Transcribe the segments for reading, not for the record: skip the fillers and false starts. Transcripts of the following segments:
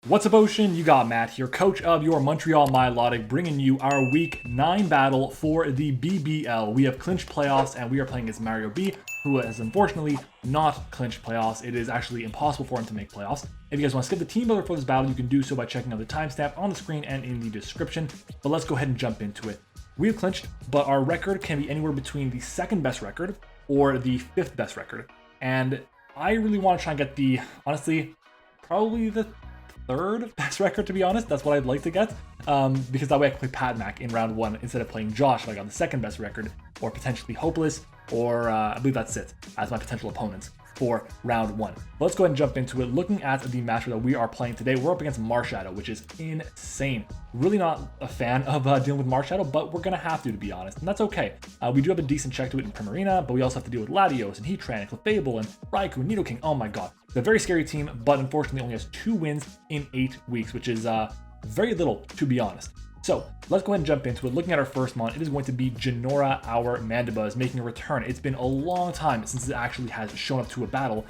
What's up, Ocean? You got Matt here, coach of your Montreal Milotic, bringing you our Week 9 battle for the BBL. We have clinched playoffs, and we are playing against Mario B, who has unfortunately not clinched playoffs. It is actually impossible for him to make playoffs. If you guys want to skip the team builder for this battle, you can do so by checking out the timestamp on the screen and in the description. But let's go ahead and jump into it. We have clinched, but our record can be anywhere between the second best record or the fifth best record. And I really want to try and get the, honestly, probably the third best record, to be honest. That's what I'd like to get, because that way I can play Pat Mac in round 1 instead of playing Josh, like on the second best record, or potentially Hopeless, or I believe that's it, as my potential opponents for round 1. Let's go ahead and jump into it. Looking at the matchup that we are playing today, we're up against Marshadow, which is insane. Really not a fan of dealing with Marshadow, but we're gonna have to be honest, and that's okay. We do have a decent check to it in Primarina, but we also have to deal with Latios and Heatran and Clefable and Raikou and Nidoking. Oh my god. It's a very scary team, but unfortunately only has 2 wins in 8 weeks, which is very little, to be honest. So let's go ahead and jump into it. Looking at our first mon, it is going to be Genora, our Mandibuzz, making a return. It's been a long time since it actually has shown up to a battle,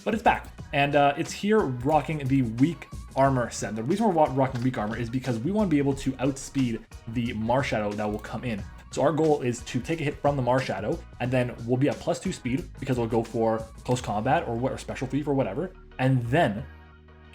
but it's back. And it's here rocking the weak armor set. The reason we're rocking weak armor is because we want to be able to outspeed the Marshadow that will come in. So our goal is to take a hit from the Marshadow, and then we'll be at +2 speed because we'll go for close combat or special thief or whatever, and then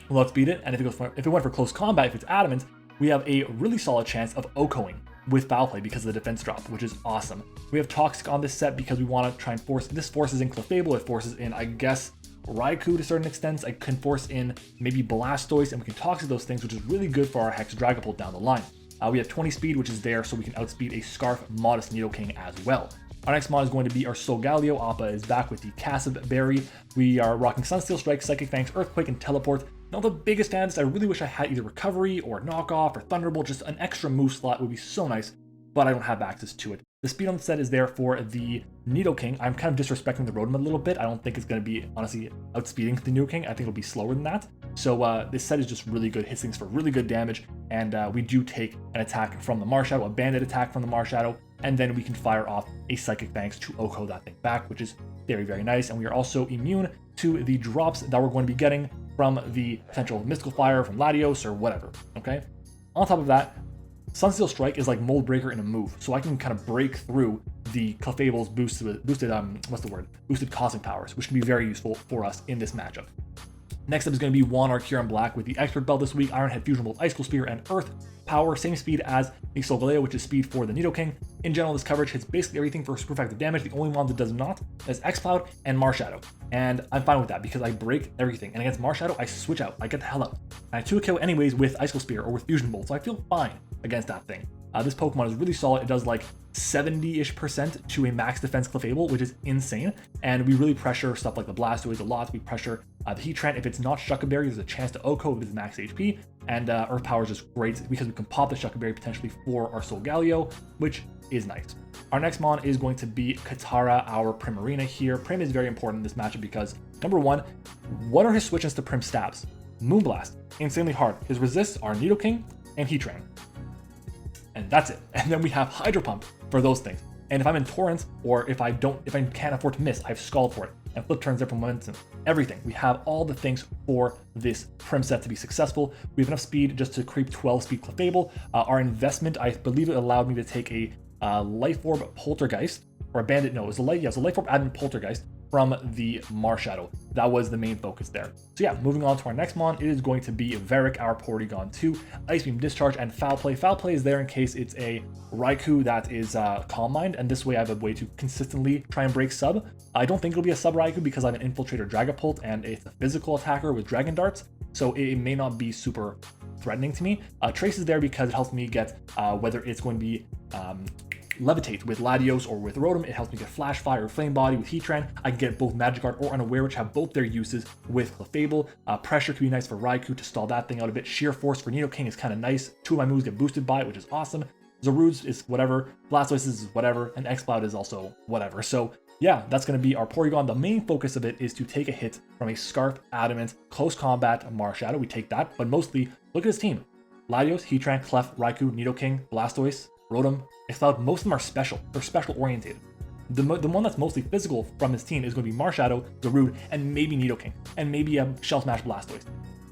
we'll outspeed it. And if it went for close combat, if it's adamant, we have a really solid chance of OHKOing with Foul Play because of the defense drop, which is awesome. We have Toxic on this set because we want to try and force, this forces in Clefable, it forces in, I guess, Raikou to certain extents. I can force in maybe Blastoise, and we can Toxic those things, which is really good for our Hex Dragapult down the line. We have 20 speed, which is there, so we can outspeed a Scarf Modest Nidoking as well. Our next mod is going to be our Solgaleo. Appa is back with the Cassib Berry. We are rocking Sunsteel Strike, Psychic Fangs, Earthquake, and Teleport. Not the biggest fans. I really wish I had either Recovery or Knockoff or Thunderbolt. Just an extra move slot would be so nice, but I don't have access to it. The speed on the set is there for the Nidoking. I'm kind of disrespecting the Rotom a little bit. I don't think it's going to be, honestly, outspeeding the Nidoking. I think it'll be slower than that. So this set is just really good. Hits things for really good damage, and we do take an attack from the Marshadow, a banded attack from the Marshadow, and then we can fire off a Psychic Fangs to OHKO that thing back, which is very, very nice. And we are also immune to the drops that we're going to be getting from the potential Mystical Fire from Latios or whatever, okay? On top of that, Sunsteel Strike is like Mold Breaker in a move, so I can kind of break through the Clefable's boosted Cosmic Powers, which can be very useful for us in this matchup. Next up is going to be Juan Arceus Black with the Expert Belt this week, Iron Head, Fusion Bolt, Ice Cool Spear, and Earth Power. Same speed as the Solgaleo, which is speed for the Nidoking. In general, this coverage hits basically everything for super effective damage. The only one that does not is X-Cloud and Marshadow. And I'm fine with that because I break everything. And against Marshadow, I switch out. I get the hell out. And I 2-KO anyways with Ice Cool Spear or with Fusion Bolt, so I feel fine against that thing. This Pokemon is really solid. It does like 70-ish% to a max defense Clefable, which is insane. And we really pressure stuff like the Blastoise a lot. We pressure the Heatran. If it's not Shuca Berry, there's a chance to OHKO if it's max HP. And Earth Power is just great because we can pop the Shuca Berry potentially for our Solgaleo, which is nice. Our next mon is going to be Katara, our Primarina here. Prim is very important in this matchup because, number one, what are his switches to Prim stabs? Moonblast, insanely hard. His resists are Nidoking and Heatran. And that's it. And then we have Hydro Pump for those things. And if I'm in Torrent, or if I can't afford to miss, I have Scald for it. And Flip Turns there for momentum. Everything. We have all the things for this Prim set to be successful. We have enough speed just to creep 12 speed Clefable. Our investment, I believe it allowed me to take a Life Orb Poltergeist, or a Bandit, no, it was a Life Orb Advent Poltergeist from the Marshadow. That was the main focus there. So yeah, moving on to our next mon, it is going to be Varric, our Porygon 2, Ice Beam, Discharge, and Foul Play. Foul Play is there in case it's a Raikou that is Calm Mind, and this way I have a way to consistently try and break sub. I don't think it'll be a sub Raikou because I'm an Infiltrator Dragapult, and it's a physical attacker with Dragon Darts, so it may not be super threatening to me. Trace is there because it helps me get, whether it's going to be Levitate with Latios or with Rotom. It helps me get Flash Fire or Flame Body with Heatran. I can get both Magikarp or Unaware, which have both their uses with Clefable. Pressure can be nice for Raikou to stall that thing out a bit. Sheer Force for Nidoking is kind of nice. 2 of my moves get boosted by it, which is awesome. Zarude's is whatever. Blastoise is whatever. And X-Cloud is also whatever. So yeah, that's going to be our Porygon. The main focus of it is to take a hit from a Scarf, Adamant, Close Combat, Marshadow. We take that, but mostly, look at his team. Latios, Heatran, Clef, Raikou, Nidoking, Blastoise, Rotom, X-Cloud. Most of them are special. They're special oriented. The one that's mostly physical from his team is going to be Marshadow, Zarude, and maybe Nidoking, and maybe a Shell Smash Blastoise.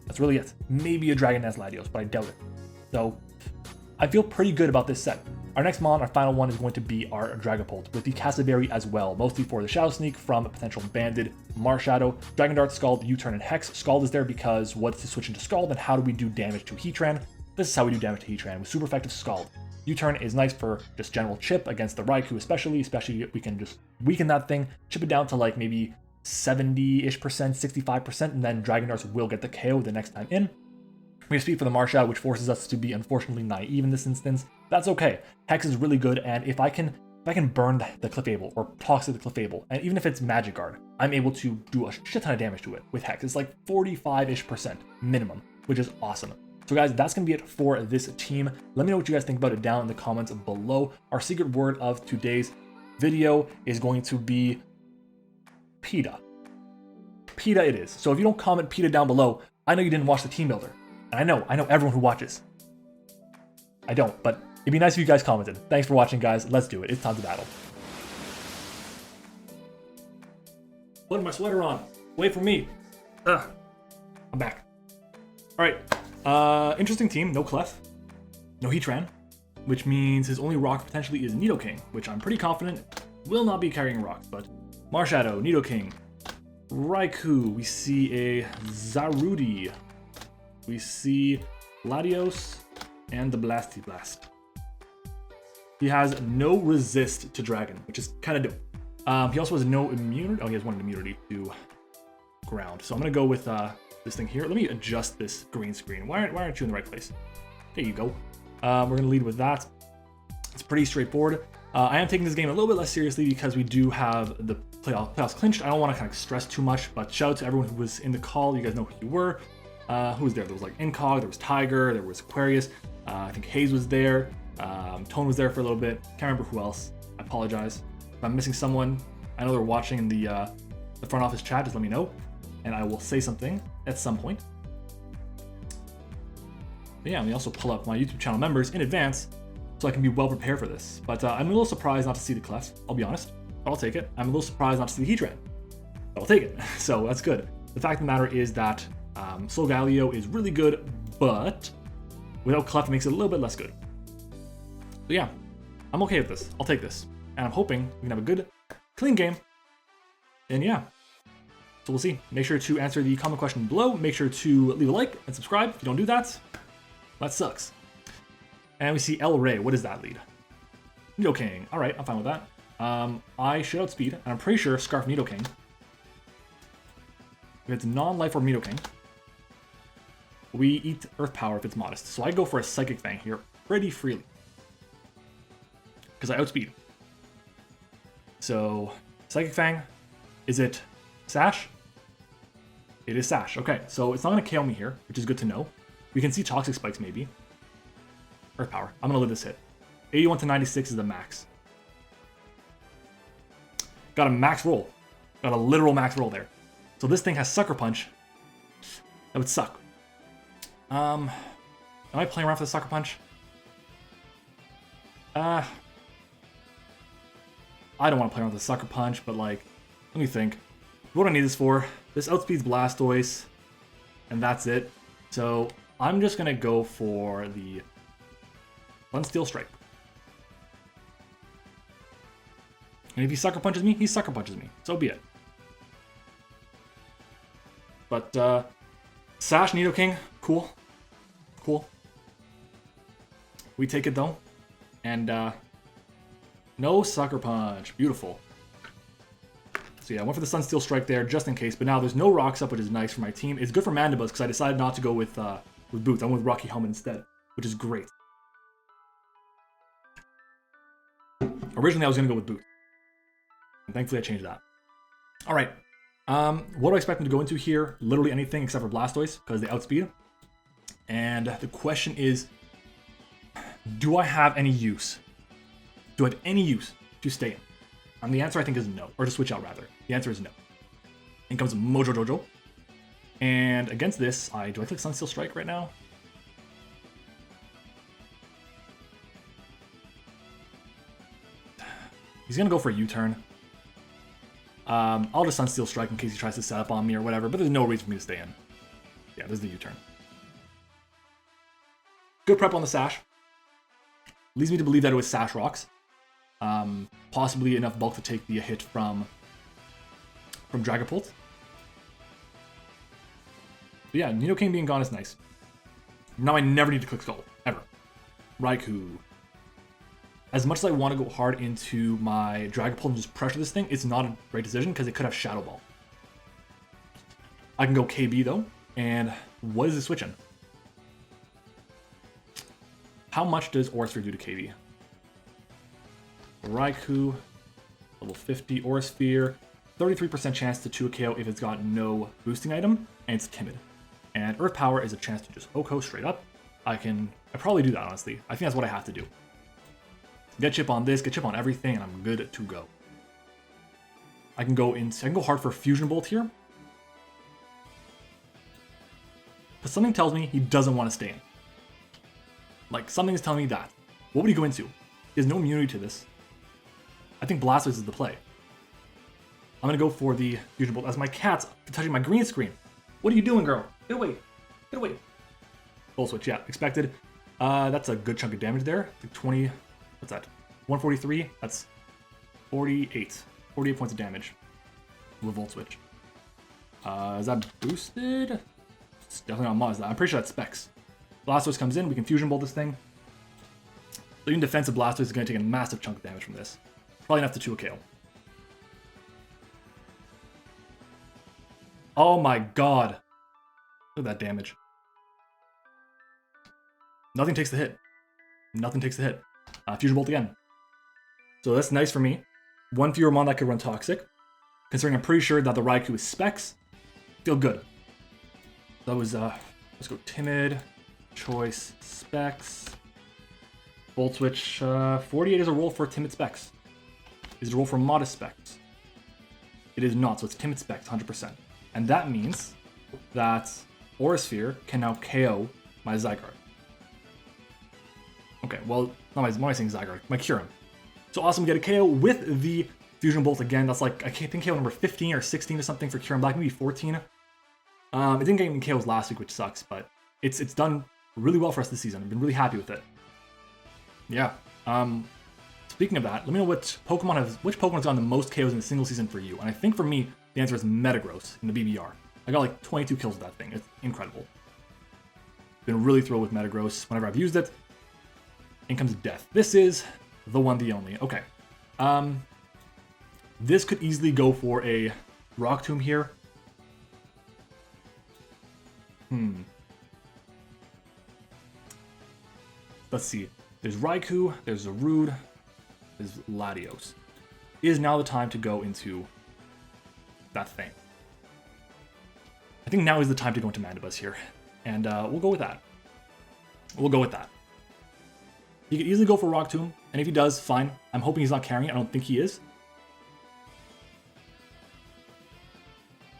That's really it. Maybe a Dragon Dance Latios, but I doubt it. So I feel pretty good about this set. Our next mon, our final one, is going to be our Dragapult with the Cassiberry as well, mostly for the Shadow Sneak from a potential banded Marshadow. Dragon Dart, Scald, U-Turn, and Hex. Scald is there because what's to switch into Scald, and how do we do damage to Heatran? This is how we do damage to Heatran with super effective Scald. U-Turn is nice for just general chip against the Raikou especially if we can just weaken that thing, chip it down to like maybe 70-ish%, 65%, and then Dragon Darts will get the KO the next time in. We have speed for the Marshadow, which forces us to be unfortunately naive in this instance. That's okay. Hex is really good, and if I can burn the Clefable or toxic the Clefable, and even if it's Magic Guard, I'm able to do a shit ton of damage to it with Hex. It's like 45-ish% minimum, which is awesome. So guys, that's going to be it for this team. Let me know what you guys think about it down in the comments below. Our secret word of today's video is going to be PETA. PETA it is. So if you don't comment PETA down below, I know you didn't watch the team builder. And I know everyone who watches. I don't, but it'd be nice if you guys commented. Thanks for watching, guys. Let's do it. It's time to battle. Put my sweater on. Wait for me. I'm back. All right. Interesting team. No Clef. No Heatran. Which means his only rock potentially is Nidoking, which I'm pretty confident will not be carrying rocks. But Marshadow, Nidoking, Raikou. We see a Zarudi. We see Latios and the Blasty Blast. He has no resist to Dragon, which is kind of dope. He also has no immunity. Oh, he has one immunity to ground. So I'm going to go with this thing here. Let me adjust this green screen. Why aren't you in the right place? There you go. We're going to lead with that. It's pretty straightforward. I am taking this game a little bit less seriously because we do have the playoffs clinched. I don't want to kind of stress too much, but shout out to everyone who was in the call. You guys know who you were. Who was there? There was like Incog, there was Tiger, there was Aquarius. I think Hayes was there. Tone was there for a little bit. Can't remember who else. I apologize. If I'm missing someone, I know they're watching in the front office chat, just let me know. And I will say something at some point. But yeah, let me also pull up my YouTube channel members in advance so I can be well prepared for this. But I'm a little surprised not to see the Clef, I'll be honest. But I'll take it. I'm a little surprised not to see the Heatran. But I'll take it. So that's good. The fact of the matter is that Solgaleo is really good, but without Clef it makes it a little bit less good. So yeah, I'm okay with this. I'll take this. And I'm hoping we can have a good, clean game. And yeah, so we'll see. Make sure to answer the comment question below. Make sure to leave a like and subscribe. If you don't do that, that sucks. And we see El Rey. What is that lead? Nidoking. All right, I'm fine with that. I should outspeed, and I'm pretty sure Scarf Nidoking. If it's non-life or Nidoking, we eat Earth Power if it's modest. So I go for a Psychic Fang here pretty freely. Because I outspeed. So, Psychic Fang. Is it Sash? It is Sash. Okay, so it's not going to KO me here, which is good to know. We can see Toxic Spikes maybe. Earth Power. I'm going to live this hit. 81 to 96 is the max. Got a max roll. Got a literal max roll there. So this thing has Sucker Punch. That would suck. Am I playing around for the Sucker Punch? I don't want to play around with the Sucker Punch, but like, let me think. What do I need this for? This outspeeds Blastoise, and that's it. So I'm just gonna go for the Sunsteel Strike. And if he Sucker Punches me, he Sucker Punches me. So be it. But Sash Nidoking, cool. Cool. We take it though. And no Sucker Punch. Beautiful. So yeah, I went for the Sunsteel Strike there just in case, but now there's no rocks up, which is nice for my team. It's good for Mandibuzz because I decided not to go with Boots. I went with Rocky Helmet instead, which is great. Originally, I was going to go with Boots. And thankfully, I changed that. All right. What do I expect them to go into here? Literally anything except for Blastoise because they outspeed. And the question is, do I have any use? Do I have any use to stay in? And the answer I think is no, or to switch out rather. The answer is no. In comes Mojo Jojo. And against this, do I click Sunsteel Strike right now? He's gonna go for a U-turn. I'll just Sunsteel Strike in case he tries to set up on me or whatever, but there's no reason for me to stay in. Yeah, this is the U-turn. Good prep on the Sash. Leads me to believe that it was Sash Rocks. Possibly enough bulk to take the hit from Dragapult. But yeah, Nidoking being gone is nice. Now I never need to click Skull, ever. Raikou. As much as I want to go hard into my Dragapult and just pressure this thing, it's not a great decision because it could have Shadow Ball. I can go KB though, and what is it switching? How much does Aura Sphere do to KB? Raikou, level 50, Aura Sphere, 33% chance to 2 KO if it's got no boosting item, and it's timid. And Earth Power is a chance to just OHKO straight up. I probably do that, honestly. I think that's what I have to do. Get chip on this, get chip on everything, and I'm good to go. I can go hard for Fusion Bolt here. But something tells me he doesn't want to stay in. Like, something is telling me that. What would he go into? He has no immunity to this. I think Blastoise is the play. I'm going to go for the Fusion Bolt as my cat's touching my green screen. What are you doing, girl? Get away. Get away. Volt Switch, yeah, expected. That's a good chunk of damage there. Like 20, what's that? 143? That's 48. 48 points of damage with Volt Switch. Is that boosted? It's definitely not Mazda. I'm pretty sure that's Specs. Blastoise comes in, we can Fusion Bolt this thing. So even defensive Blastoise is going to take a massive chunk of damage from this. Probably enough to 2 KO. Oh my god. Look at that damage. Nothing takes the hit. Nothing takes the hit. Fusion Bolt again. So that's nice for me. One fewer mon that could run Toxic. Considering I'm pretty sure that the Raikou is Specs. Feel good. That was, let's go Timid. Choice, Specs. Volt Switch, 48 is a roll for Timid Specs. Is it a roll for Modest Specs? It is not, so it's Timid Specs, 100%. And that means that Aura Sphere can now KO my Zygarde. Okay, well, not am I saying Zygarde? My Kyurem. So awesome, we get a KO with the Fusion Bolt again. That's like, I think KO number 15 or 16 or something for Kyurem Black, maybe 14. It didn't get any KOs last week, which sucks, but it's done really well for us this season. I've been really happy with it. Yeah. Speaking of that, let me know which Pokemon's gotten the most KOs in a single season for you. And I think for me, the answer is Metagross in the BBR. I got like 22 kills with that thing. It's incredible. Been really thrilled with Metagross whenever I've used it. In comes Death. This is the one, the only. Okay. This could easily go for a Rock Tomb here. Let's see. There's Raikou, there's Zarude, there's Latios. Is now the time to go into that thing. I think now is the time to go into Mandibuzz here. And we'll go with that. We'll go with that. He could easily go for Rock Tomb, and if he does, fine. I'm hoping he's not carrying it. I don't think he is.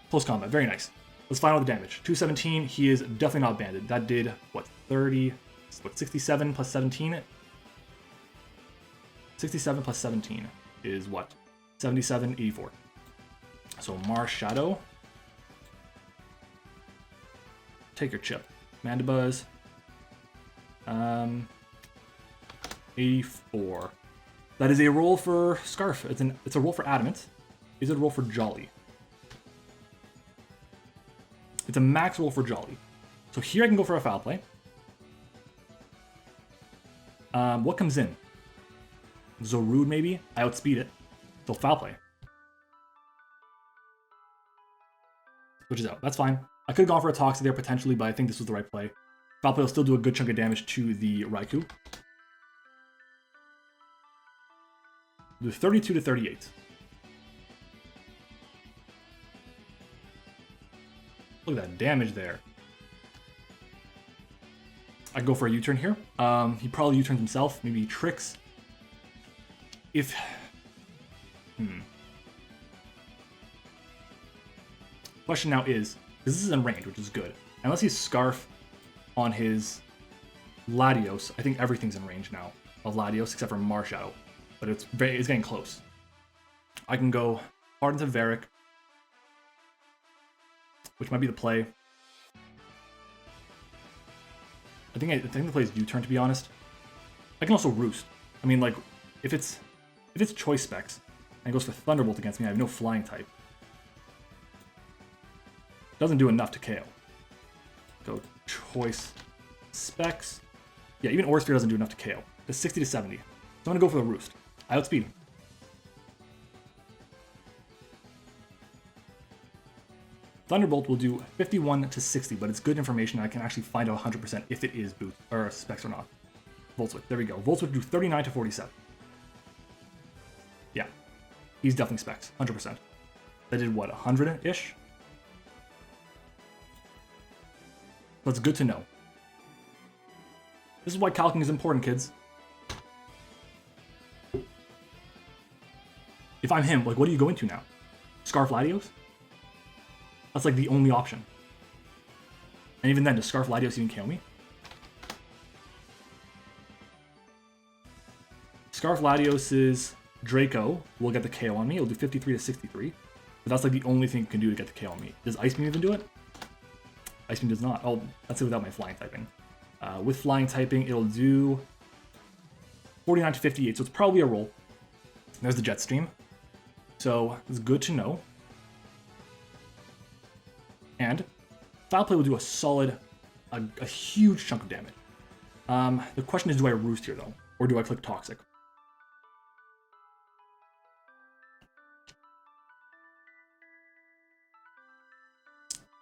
Close combat, very nice. Let's find out the damage. 217, he is definitely not banded. That did, what, 30, what, 67 plus 17? 67 plus 17 is what? 77, 84. So Marshadow. Take your chip. Mandibuzz. 84. That is a roll for Scarf. It's a roll for Adamant. Is it a roll for Jolly? It's a max roll for Jolly. So here I can go for a Foul Play. What comes in? Zarude maybe? I outspeed it. So Foul Play. Switches out. That's fine. I could have gone for a Toxic there potentially, but I think this was the right play. Foul Play will still do a good chunk of damage to the Raikou. Do 32 to 38. Look at that damage there. I go for a U-turn here. He probably U-turns himself. Maybe he tricks. If... Question now is, because this is in range, which is good. Unless he's Scarf on his Latios, I think everything's in range now of Latios except for Marshadow. But it's getting close. I can go hard into Varric, which might be the play. I think the play is U-turn, to be honest. I can also Roost. I mean, like, if it's Choice Specs and it goes for Thunderbolt against me, I have no flying type. Doesn't do enough to KO. Go Choice Specs. Yeah, even Aura Sphere doesn't do enough to KO. It's 60 to 70. So I'm gonna go for the Roost. I outspeed. Thunderbolt will do 51 to 60, but it's good information. I can actually find out 100% if it is boot or specs or not. Volt Switch, there we go. Volt Switch do 39 to 47. Yeah, he's definitely specs, 100%. That did what, 100-ish? So it's good to know. This is why calcing is important, kids. If I'm him, like, what are you going to now? Scarf Latios? That's like the only option. And even then, does Scarf Latios even kill me? Scarf Latios's Draco will get the KO on me. It'll do 53 to 63. But that's like the only thing it can do to get the KO on me. Does Ice Beam even do it? Ice Beam does not. Oh, that's it without my flying typing. With flying typing, it'll do 49 to 58, so it's probably a roll. There's the Jet Stream. So it's good to know. And Foul Play will do a solid, a huge chunk of damage. The question is, do I Roost here though? Or do I click Toxic?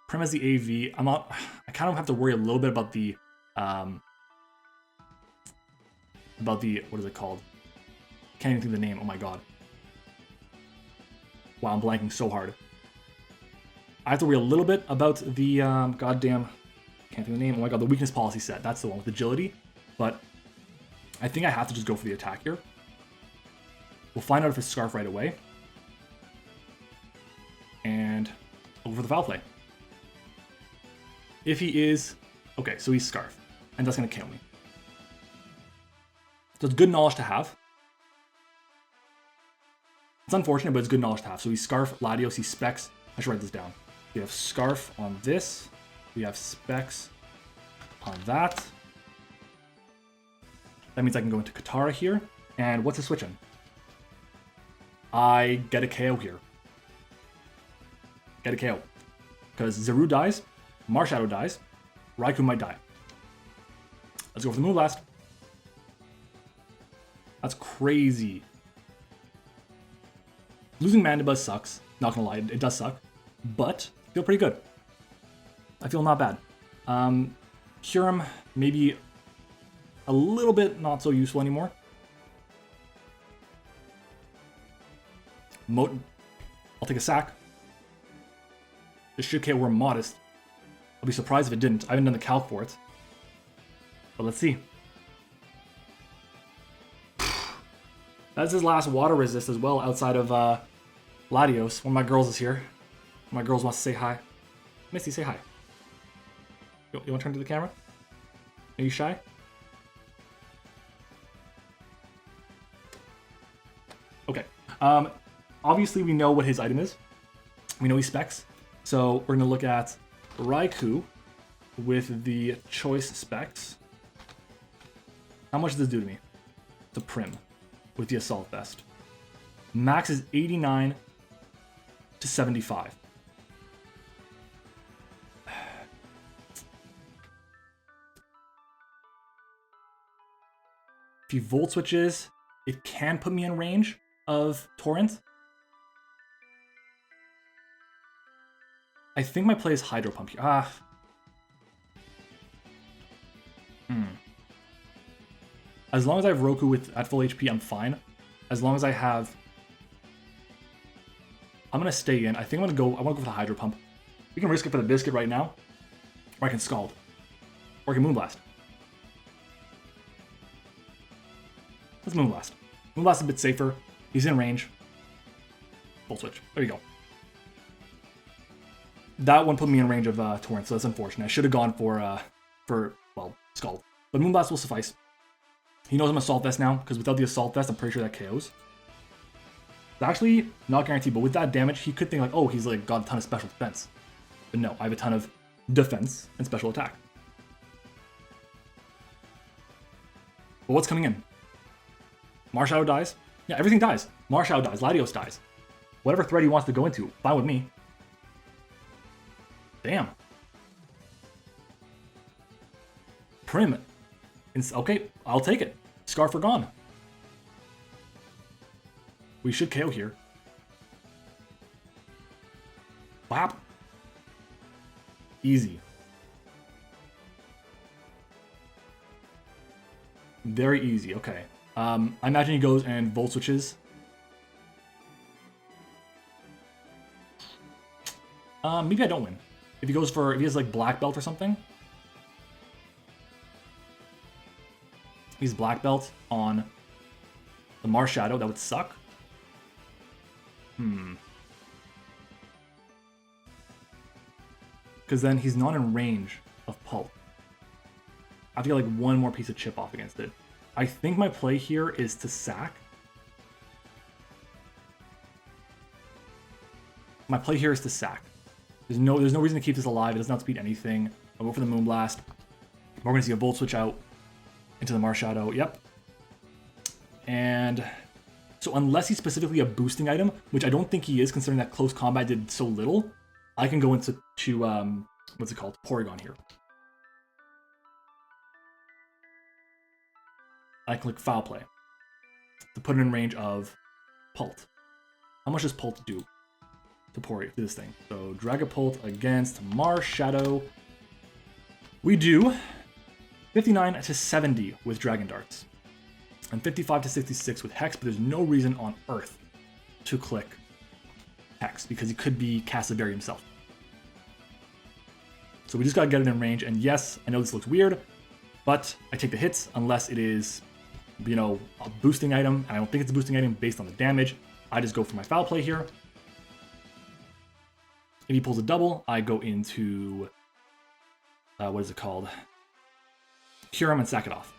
Prim as the AV, I kind of have to worry a little bit about the, what is it called? Can't even think of the name, oh my god. Wow, I'm blanking so hard. I have to worry a little bit about the, goddamn, can't think of the name, oh my god, the weakness policy set. That's the one with agility, but I think I have to just go for the attack here. We'll find out if it's Scarf right away. And I'll go for the Foul Play. If he is, okay, so he's Scarf, and that's gonna kill me. So it's good knowledge to have. It's unfortunate, but it's good knowledge to have. So he's Scarf, Latios, he's Specs. I should write this down. We have Scarf on this. We have Specs on that. That means I can go into Katara here. And what's the switch in? I get a KO here. Get a KO. Because Zeru dies, Marshadow dies, Raikou might die. Let's go for the Moonblast. That's crazy. Losing Mandibuzz sucks. Not gonna lie, it does suck. But I feel pretty good. I feel not bad. Kyurem, maybe a little bit not so useful anymore. Moat, I'll take a sack. This should KO were modest. I'll be surprised if it didn't. I haven't done the calc for it. But let's see. That's his last water resist as well, outside of Latios. One of my girls is here. One of my girls wants to say hi. Missy, say hi. You want to turn to the camera? Are you shy? Okay. Obviously, we know what his item is. We know he specs. So we're going to look at Raikou with the choice specs. How much does this do to me? It's a Prim with the Assault Vest. Max is 89 to 75. If he Volt Switches, it can put me in range of Torrent. I think my play is Hydro Pump here. As long as I have Roku at full HP, I'm fine. As long as I have... I'm going to stay in. I think I want to go for the Hydro Pump. We can risk it for the Biscuit right now. Or I can Scald. Or I can Moonblast. Let's Moonblast. Moonblast is a bit safer. He's in range. Full Switch. There you go. That one put me in range of Torrent, so that's unfortunate. I should have gone for well, Scald. But Moonblast will suffice. He knows I'm Assault Vest now, because without the Assault Vest, I'm pretty sure that KOs. It's actually not guaranteed, but with that damage, he could think like, oh, he's like got a ton of special defense. But no, I have a ton of defense and special attack. But what's coming in? Marshadow dies? Yeah, everything dies. Marshadow dies. Latios dies. Whatever thread he wants to go into, fine with me. Damn. Prim. Okay, I'll take it. Scarf are gone. We should KO here. Whap. Easy. Very easy, okay. I imagine he goes and Volt switches. Maybe I don't win. If he has like black belt or something. He's black belt on the Marshadow, that would suck. Because then he's not in range of Pulp. I have to get like one more piece of chip off against it. I think my play here is to sack. My play here is to sack. There's no reason to keep this alive. It does not speed anything. I'll go for the Moonblast. We're going to see a Volt Switch out into the Marshadow. Yep. And so unless he's specifically a boosting item, which I don't think he is, considering that close combat did so little, I can go into what's it called? Porygon here. I click Foul Play to put it in range of Pult. How much does Pult do to this thing? So Dragapult against Marshadow. We do 59 to 70 with Dragon Darts and 55 to 66 with Hex, but there's no reason on Earth to click Hex because he could be Cassaberry himself. So we just gotta get it in range, and yes, I know this looks weird, but I take the hits unless it is, you know, a boosting item, and I don't think it's a boosting item based on the damage. I just go for my Foul Play here. If he pulls a double, I go into, what is it called? Cure him and sack it off.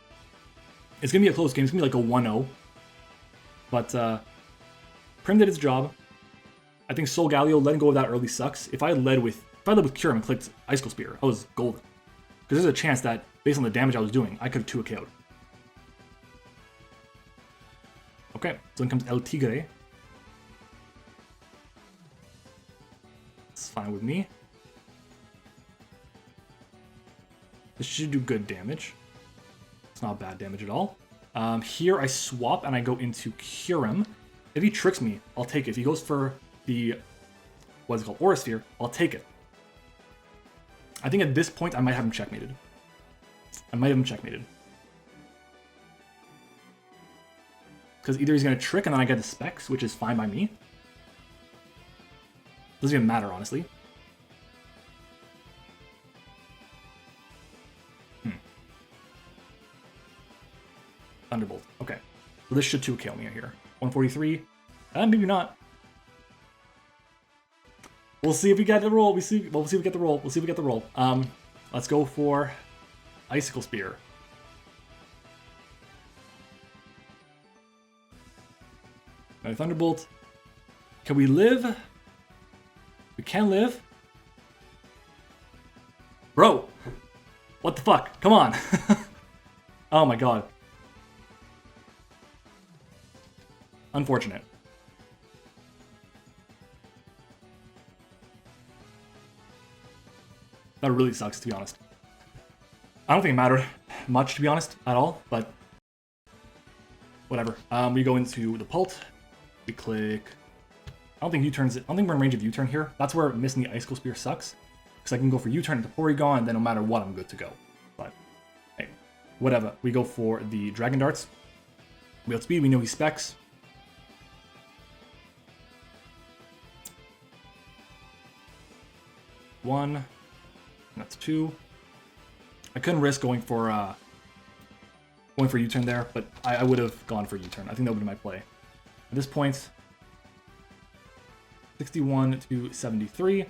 It's going to be a close game. It's going to be like a 1-0. But Prim did its job. I think Soul Galio letting go of that early sucks. If I led with Cure him and clicked Icicle Spear, I was golden. Because there's a chance that, based on the damage I was doing, I could have 2-KO'd. Okay, so then comes El Tigre. It's fine with me. This should do good damage. It's not bad damage at all. Here I swap and I go into Cure him. If he tricks me, I'll take it. If he goes for the, what is it called, Aura Sphere, I'll take it. I think at this point I might have him checkmated. Because either he's going to trick and then I get the specs, which is fine by me. Doesn't even matter, honestly. Thunderbolt. Okay. So this should 2-KO me here. 143. Maybe not. We'll see if we get the roll. We'll see if we get the roll. Let's go for Icicle Spear. Another Thunderbolt. Can we live? We can live. Bro! What the fuck? Come on. Oh my god. Unfortunate. That really sucks, to be honest. I don't think it mattered much, to be honest, at all, but whatever. We go into the Pult. We click. I don't think we're in range of U-turn here. That's where missing the Icicle Spear sucks. Because I can go for U-turn into Porygon, and then no matter what, I'm good to go. But, hey, whatever. We go for the Dragon Darts. We outspeed, we know he specs. One. That's 2. I couldn't risk going for U-turn there, but I would have gone for U-turn. I think that would be my play. At this point, 61 to 73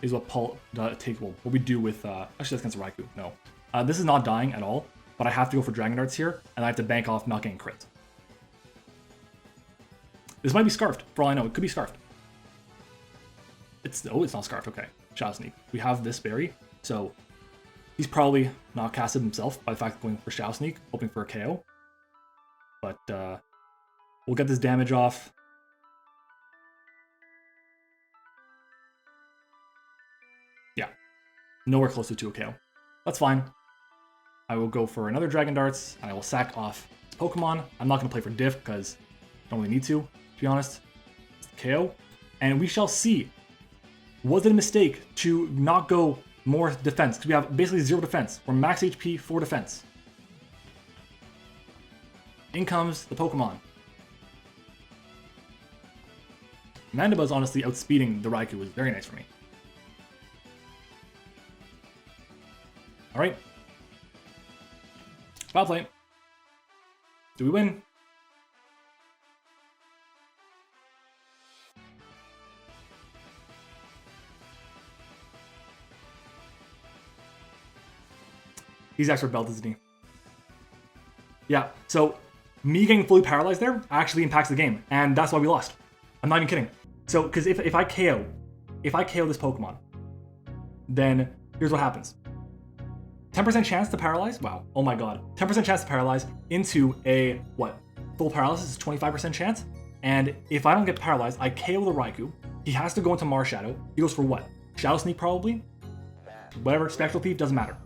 is what Paul take. Well, what we do with actually that's against Raikou. No, this is not dying at all, but I have to go for Dragon Darts here, and I have to bank off not getting crit. This might be scarfed. For all I know, it could be scarfed. It's not scarfed. Okay, Shadow Sneak. We have this berry, so He's probably not casted himself by the fact of going for Shadow Sneak, hoping for a KO. But we'll get this damage off. Yeah, nowhere close to a KO. That's fine. I will go for another Dragon Darts, and I will sack off this Pokemon. I'm not going to play for Diff, because I don't really need to be honest. It's the KO. And we shall see. Was it a mistake to not go more defense? Because we have basically 0 defense. We're max HP, 4 defense. In comes the Pokemon. Mandibu's honestly outspeeding the Raikou was very nice for me. Alright. Foul play. Do we win? He's extra belt, isn't he? Yeah, so me getting fully paralyzed there actually impacts the game, and that's why we lost. I'm not even kidding. So, because if I KO this Pokemon, then here's what happens. 10% chance to paralyze? Wow, oh my god. 10% chance to paralyze into a, what? Full paralysis is 25% chance, and if I don't get paralyzed, I KO the Raikou. He has to go into Marshadow. He goes for what? Shadow Sneak probably? Whatever, Spectral Thief, doesn't matter.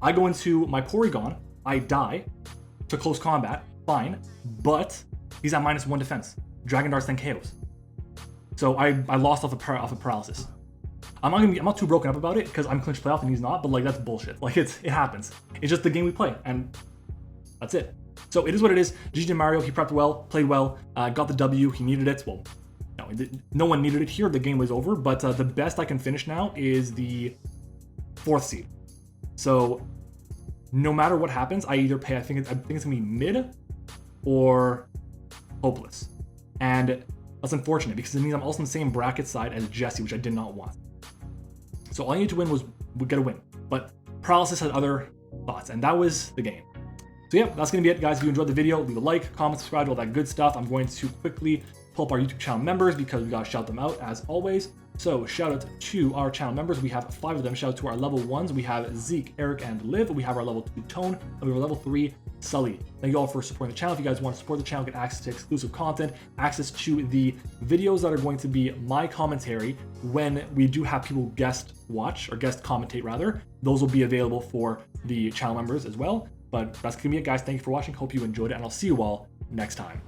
I go into my Porygon, I die to close combat, fine, but he's at -1 defense. Dragon Darts then KOs. So I lost off of paralysis. I'm not too broken up about it because I'm clinched playoff and he's not, but like that's bullshit. Like it happens. It's just the game we play, and that's it. So it is what it is. GG to Mario, he prepped well, played well, got the W, he needed it. Well, no one needed it here, the game was over, but the best I can finish now is the 4th seed. So no matter what happens, I either pay, I think it's gonna be mid or hopeless. And that's unfortunate because it means I'm also in the same bracket side as Jesse, which I did not want. So all I need to win was get a win. But Paralysis had other thoughts, and that was the game. So yeah, that's gonna be it, guys. If you enjoyed the video, leave a like, comment, subscribe, all that good stuff. I'm going to quickly pull up our YouTube channel members because we gotta shout them out as always. So shout out to our channel members. We have 5 of them. Shout out to our level 1s. We have Zeke, Eric, and Liv. We have our level 2 Tone, and we have our level 3 Sully. Thank you all for supporting the channel. If you guys want to support the channel, get access to exclusive content, access to the videos that are going to be my commentary when we do have people guest watch, or guest commentate rather. Those will be available for the channel members as well. But that's gonna be it, guys. Thank you for watching. Hope you enjoyed it, and I'll see you all next time.